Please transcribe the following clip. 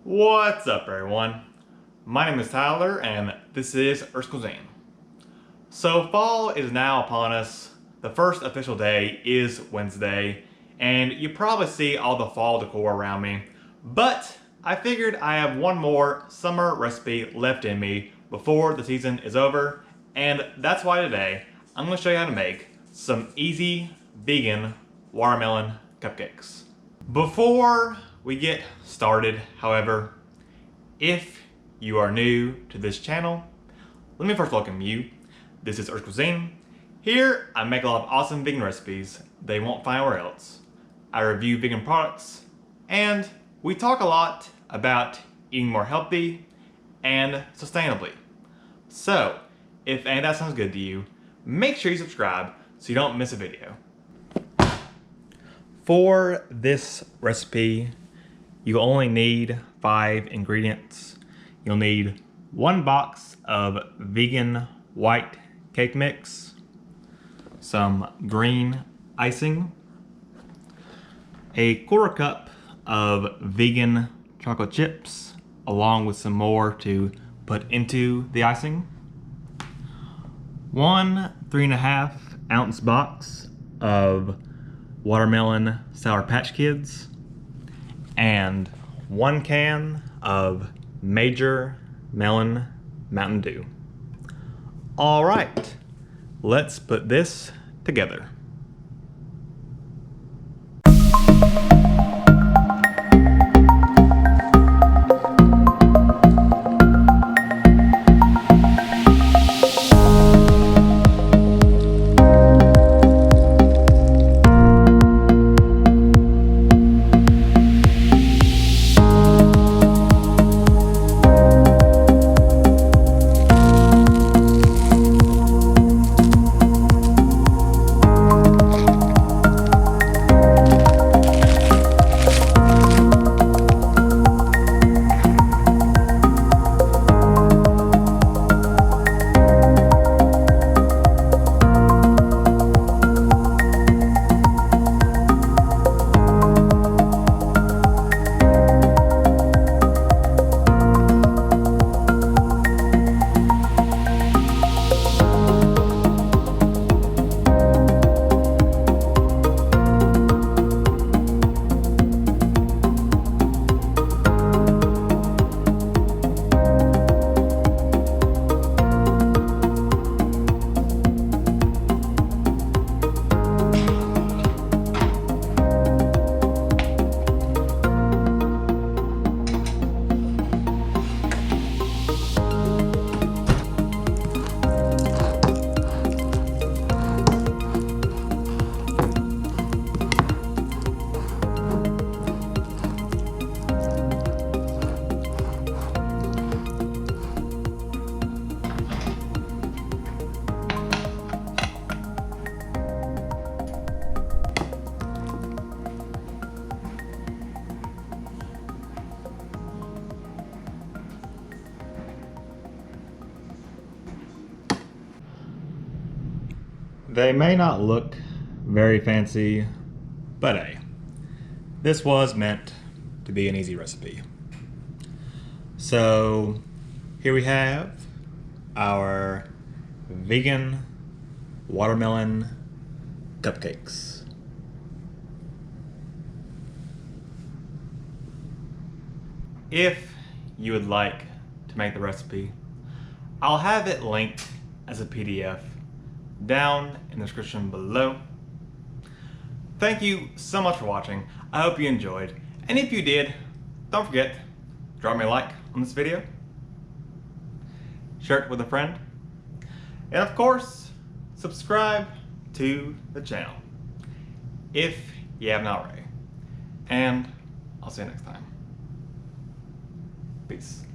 What's up, everyone? My name is Tyler, and this is Earth's Cuisine. So fall is now upon us. The first official day is Wednesday, and you probably see all the fall decor around me. But I figured I have one more summer recipe left in me before the season is over, and that's why today I'm going to show you how to make some easy vegan watermelon cupcakes. Before we get started, however, if you are new to this channel, let me first welcome you. This is Earth's Cuisine. Here I make a lot of awesome vegan recipes they won't find anywhere else. I review vegan products, and we talk a lot about eating more healthy and sustainably. So, if any of that sounds good to you, make sure you subscribe so you don't miss a video. For this recipe, you only need 5 ingredients. You'll need 1 box of vegan white cake mix, some green icing, a 1/4 cup of vegan chocolate chips, along with some more to put into the icing, 1 3.5 ounce box of watermelon Sour Patch Kids, and 1 can of Major Melon Mt.Dew. All right, let's put this together. They may not look very fancy, but hey, this was meant to be an easy recipe. So here we have our vegan watermelon cupcakes. If you would like to make the recipe, I'll have it linked as a PDF down in the description below. Thank you so much for watching. I hope you enjoyed. And if you did, don't forget, drop me a like on this video, share it with a friend, and of course, subscribe to the channel if you have not already. And I'll see you next time. Peace.